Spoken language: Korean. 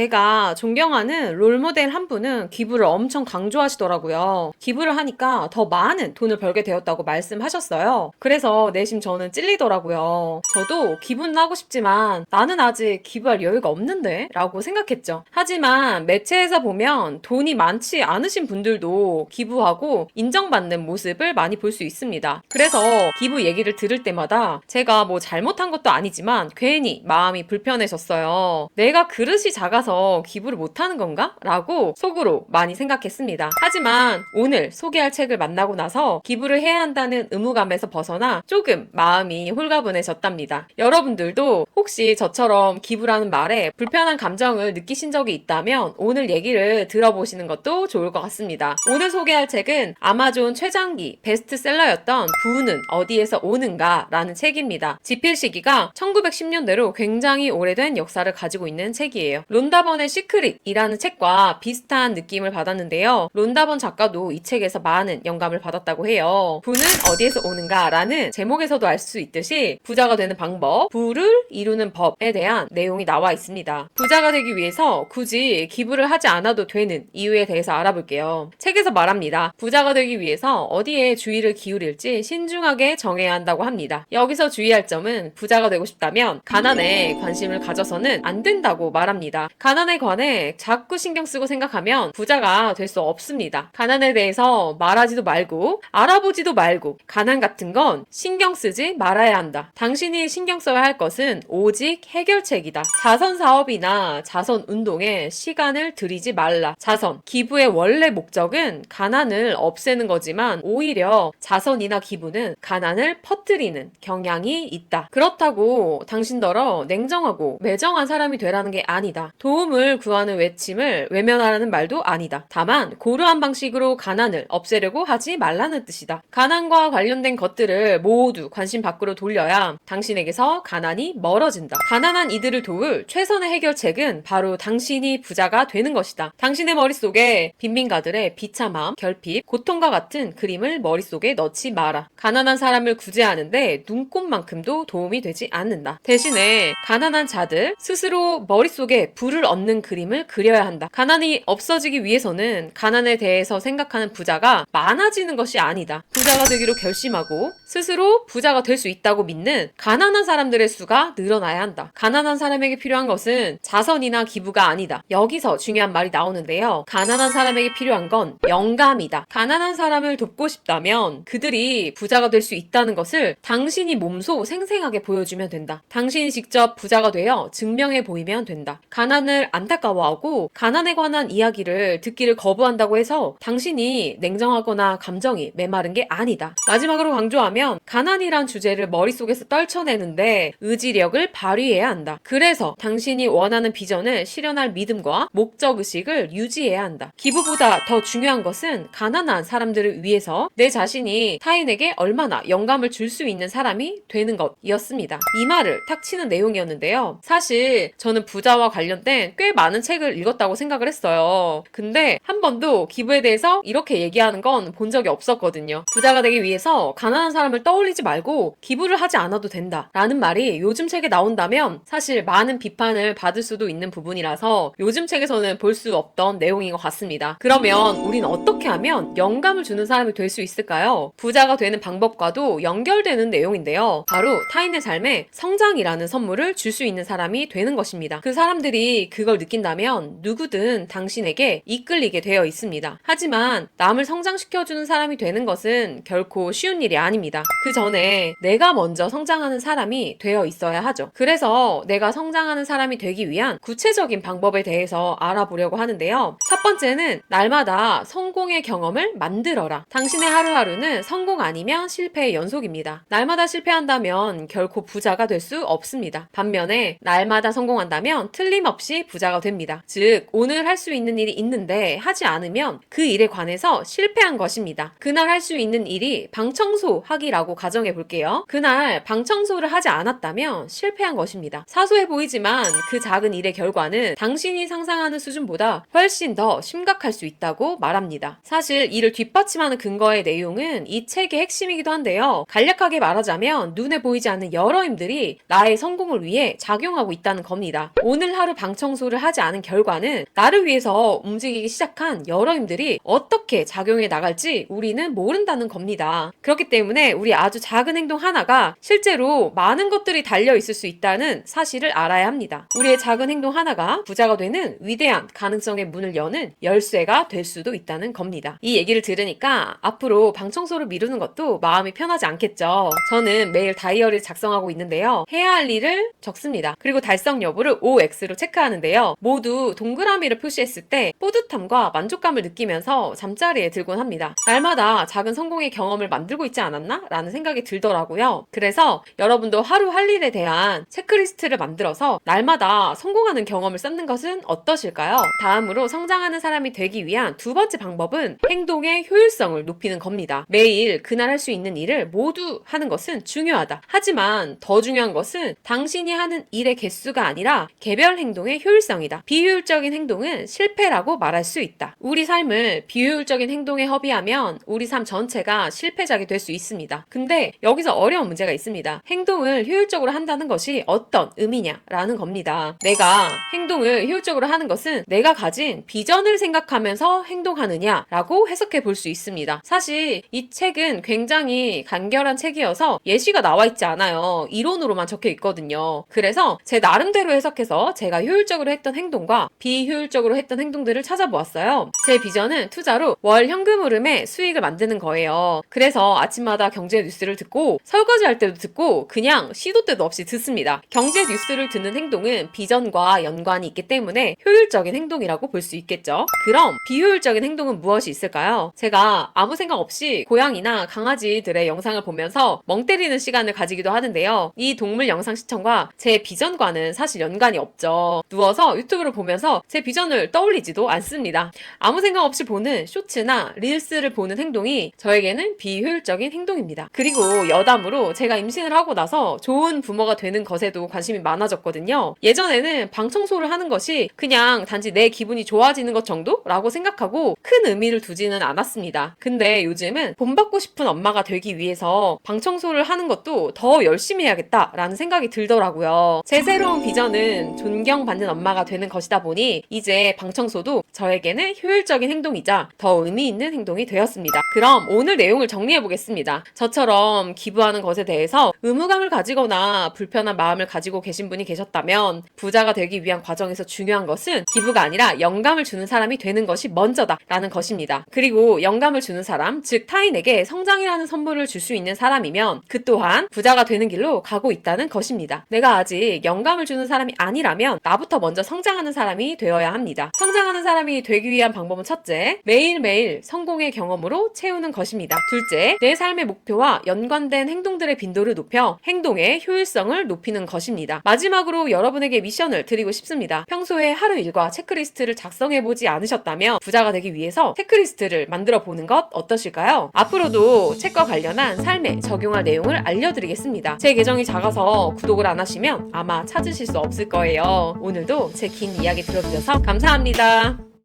제가 존경하는 롤모델 한 분은 기부를 엄청 강조하시더라고요. 기부를 하니까 더 많은 돈을 벌게 되었다고 말씀하셨어요. 그래서 내심 저는 찔리더라고요. 저도 기부는 하고 싶지만 나는 아직 기부할 여유가 없는데? 라고 생각했죠. 하지만 매체에서 보면 돈이 많지 않으신 분들도 기부하고 인정받는 모습을 많이 볼 수 있습니다. 그래서 기부 얘기를 들을 때마다 제가 뭐 잘못한 것도 아니지만 괜히 마음이 불편해졌어요. 내가 그릇이 작아서 기부를 못하는 건가? 라고 속으로 많이 생각했습니다. 하지만 오늘 소개할 책을 만나고 나서 기부를 해야 한다는 의무감에서 벗어나 조금 마음이 홀가분해졌답니다. 여러분들도 혹시 저처럼 기부라는 말에 불편한 감정을 느끼신 적이 있다면 오늘 얘기를 들어보시는 것도 좋을 것 같습니다. 오늘 소개할 책은 아마존 최장기 베스트셀러였던 부는 어디에서 오는가 라는 책입니다. 집필 시기가 1910년대로 굉장히 오래된 역사를 가지고 있는 책이에요. 론다번의 시크릿이라는 책과 비슷한 느낌을 받았는데요. 론다번 작가도 이 책에서 많은 영감을 받았다고 해요. 부는 어디에서 오는가 라는 제목에서도 알 수 있듯이 부자가 되는 방법, 부를 이루는 법에 대한 내용이 나와 있습니다. 부자가 되기 위해서 굳이 기부를 하지 않아도 되는 이유에 대해서 알아볼게요. 책에서 말합니다. 부자가 되기 위해서 어디에 주의를 기울일지 신중하게 정해야 한다고 합니다. 여기서 주의할 점은 부자가 되고 싶다면 가난에 관심을 가져서는 안 된다고 말합니다. 가난에 관해 자꾸 신경 쓰고 생각하면 부자가 될 수 없습니다. 가난에 대해서 말하지도 말고 알아보지도 말고 가난 같은 건 신경 쓰지 말아야 한다. 당신이 신경 써야 할 것은 오직 해결책이다. 자선 사업이나 자선 운동에 시간을 들이지 말라. 자선, 기부의 원래 목적은 가난을 없애는 거지만 오히려 자선이나 기부는 가난을 퍼뜨리는 경향이 있다. 그렇다고 당신더러 냉정하고 매정한 사람이 되라는 게 아니다. 도움을 구하는 외침을 외면하라는 말도 아니다. 다만 고루한 방식으로 가난을 없애려고 하지 말라는 뜻이다. 가난과 관련된 것들을 모두 관심 밖으로 돌려야 당신에게서 가난이 멀어진다. 가난한 이들을 도울 최선의 해결책은 바로 당신이 부자가 되는 것이다. 당신의 머릿속에 빈민가들의 비참함, 결핍, 고통과 같은 그림을 머릿속에 넣지 마라. 가난한 사람을 구제하는데 눈꼽만큼도 도움이 되지 않는다. 대신에 가난한 자들 스스로 머릿속에 부를 얻는 그림을 그려야 한다. 가난이 없어지기 위해서는 가난에 대해서 생각하는 부자가 많아지는 것이 아니다. 부자가 되기로 결심하고 스스로 부자가 될 수 있다고 믿는 가난한 사람들의 수가 늘어나야 한다. 가난한 사람에게 필요한 것은 자선이나 기부가 아니다. 여기서 중요한 말이 나오는데요. 가난한 사람에게 필요한 건 영감이다. 가난한 사람을 돕고 싶다면 그들이 부자가 될 수 있다는 것을 당신이 몸소 생생하게 보여주면 된다. 당신이 직접 부자가 되어 증명해 보이면 된다. 가난을 안타까워하고 가난에 관한 이야기를 듣기를 거부한다고 해서 당신이 냉정하거나 감정이 메마른 게 아니다. 마지막으로 강조하면 가난이란 주제를 머릿속에서 떨쳐내는데 의지력을 발휘해야 한다. 그래서 당신이 원하는 비전을 실현할 믿음과 목적의식을 유지해야 한다. 기부보다 더 중요한 것은 가난한 사람들을 위해서 내 자신이 타인에게 얼마나 영감을 줄 수 있는 사람이 되는 것이었습니다. 이 말을 탁 치는 내용이었는데요. 사실 저는 부자와 관련된 꽤 많은 책을 읽었다고 생각을 했어요. 근데 한 번도 기부에 대해서 이렇게 얘기하는 건 본 적이 없었거든요. 부자가 되기 위해서 가난한 사람을 떠올리지 말고 기부를 하지 않아도 된다 라는 말이 요즘 책에 나온다면 사실 많은 비판을 받을 수도 있는 부분이라서 요즘 책에서는 볼 수 없던 내용인 것 같습니다. 그러면 우린 어떻게 하면 영감을 주는 사람이 될 수 있을까요? 부자가 되는 방법과도 연결되는 내용인데요. 바로 타인의 삶에 성장이라는 선물을 줄 수 있는 사람이 되는 것입니다. 그 사람들이 그걸 느낀다면 누구든 당신에게 이끌리게 되어 있습니다. 하지만 남을 성장시켜주는 사람이 되는 것은 결코 쉬운 일이 아닙니다. 그 전에 내가 먼저 성장하는 사람이 되어 있어야 하죠. 그래서 내가 성장하는 사람이 되기 위한 구체적인 방법에 대해서 알아보려고 하는데요. 첫 번째는 날마다 성공의 경험을 만들어라. 당신의 하루하루는 성공 아니면 실패의 연속입니다. 날마다 실패한다면 결코 부자가 될 수 없습니다. 반면에 날마다 성공한다면 틀림없이 부자가 됩니다. 즉 오늘 할 수 있는 일이 있는데 하지 않으면 그 일에 관해서 실패한 것입니다. 그날 할 수 있는 일이 방 청소하기라고 가정해 볼게요. 그날 방 청소를 하지 않았다면 실패한 것입니다. 사소해 보이지만 그 작은 일의 결과는 당신이 상상하는 수준보다 훨씬 더 심각할 수 있다고 말합니다. 사실 이를 뒷받침하는 근거의 내용은 이 책의 핵심이기도 한데요. 간략하게 말하자면 눈에 보이지 않는 여러 힘들이 나의 성공을 위해 작용하고 있다는 겁니다. 오늘 하루 방 청소 방청소를 하지 않은 결과는 나를 위해서 움직이기 시작한 여러 힘들이 어떻게 작용해 나갈지 우리는 모른다는 겁니다. 그렇기 때문에 우리 아주 작은 행동 하나가 실제로 많은 것들이 달려 있을 수 있다는 사실을 알아야 합니다. 우리의 작은 행동 하나가 부자가 되는 위대한 가능성의 문을 여는 열쇠가 될 수도 있다는 겁니다. 이 얘기를 들으니까 앞으로 방청소를 미루는 것도 마음이 편하지 않겠죠. 저는 매일 다이어리를 작성하고 있는데요. 해야 할 일을 적습니다. 그리고 달성 여부를 OX로 체크하는데요. 모두 동그라미를 표시했을 때 뿌듯함과 만족감을 느끼면서 잠자리에 들곤 합니다. 날마다 작은 성공의 경험을 만들고 있지 않았나? 라는 생각이 들더라고요. 그래서 여러분도 하루 할 일에 대한 체크리스트를 만들어서 날마다 성공하는 경험을 쌓는 것은 어떠실까요? 다음으로 성장하는 사람이 되기 위한 두 번째 방법은 행동의 효율성을 높이는 겁니다. 매일 그날 할 수 있는 일을 모두 하는 것은 중요하다. 하지만 더 중요한 것은 당신이 하는 일의 개수가 아니라 개별 행동의 효율성이다. 비효율적인 행동은 실패라고 말할 수 있다. 우리 삶을 비효율적인 행동에 허비하면 우리 삶 전체가 실패작이 될 수 있습니다. 근데 여기서 어려운 문제가 있습니다. 행동을 효율적으로 한다는 것이 어떤 의미냐라는 겁니다. 내가 행동을 효율적으로 하는 것은 내가 가진 비전을 생각하면서 행동하느냐라고 해석해 볼 수 있습니다. 사실 이 책은 굉장히 간결한 책이어서 예시가 나와 있지 않아요. 이론으로만 적혀 있거든요. 그래서 제 나름대로 해석해서 제가 효율적으로 했던 행동과 비효율적으로 했던 행동들을 찾아보았어요. 제 비전은 투자로 월 현금 흐름의 수익을 만드는 거예요. 그래서 아침마다 경제 뉴스를 듣고 설거지할 때도 듣고 그냥 시도 때도 없이 듣습니다. 경제 뉴스를 듣는 행동은 비전과 연관이 있기 때문에 효율적인 행동이라고 볼 수 있겠죠. 그럼 비효율적인 행동은 무엇이 있을까요? 제가 아무 생각 없이 고양이나 강아지들의 영상을 보면서 멍 때리는 시간을 가지기도 하는데요. 이 동물 영상 시청과 제 비전과는 사실 연관이 없죠. 누워서 유튜브를 보면서 제 비전을 떠올리지도 않습니다. 아무 생각 없이 보는 쇼츠나 릴스를 보는 행동이 저에게는 비효율적인 행동입니다. 그리고 여담으로 제가 임신을 하고 나서 좋은 부모가 되는 것에도 관심이 많아졌거든요. 예전에는 방 청소를 하는 것이 그냥 단지 내 기분이 좋아지는 것 정도라고 생각하고 큰 의미를 두지는 않았습니다. 근데 요즘은 본받고 싶은 엄마가 되기 위해서 방 청소를 하는 것도 더 열심히 해야겠다라는 생각이 들더라고요. 제 새로운 비전은 존경받는 엄마가 되는 것이다 보니 이제 방 청소도 저에게는 효율적인 행동이자 더 의미 있는 행동이 되었습니다. 그럼 오늘 내용을 정리해 보겠습니다. 저처럼 기부하는 것에 대해서 의무감을 가지거나 불편한 마음을 가지고 계신 분이 계셨다면 부자가 되기 위한 과정에서 중요한 것은 기부가 아니라 영감을 주는 사람이 되는 것이 먼저다 라는 것입니다. 그리고 영감을 주는 사람, 즉 타인에게 성장이라는 선물을 줄 수 있는 사람이면 그 또한 부자가 되는 길로 가고 있다는 것입니다. 내가 아직 영감을 주는 사람이 아니라면 나부터 먼저 성장하는 사람이 되어야 합니다. 성장하는 사람이 되기 위한 방법은 첫째, 매일매일 성공의 경험으로 채우는 것입니다. 둘째, 내 삶의 목표와 연관된 행동들의 빈도를 높여 행동의 효율성을 높이는 것입니다. 마지막으로 여러분에게 미션을 드리고 싶습니다. 평소에 하루 일과 체크리스트를 작성해보지 않으셨다면 부자가 되기 위해서 체크리스트를 만들어 보는 것 어떠실까요? 앞으로도 책과 관련한 삶에 적용할 내용을 알려드리겠습니다. 제 계정이 작아서 구독을 안 하시면 아마 찾으실 수 없을 거예요. 오늘도 제 긴 이야기 들어주셔서 감사합니다.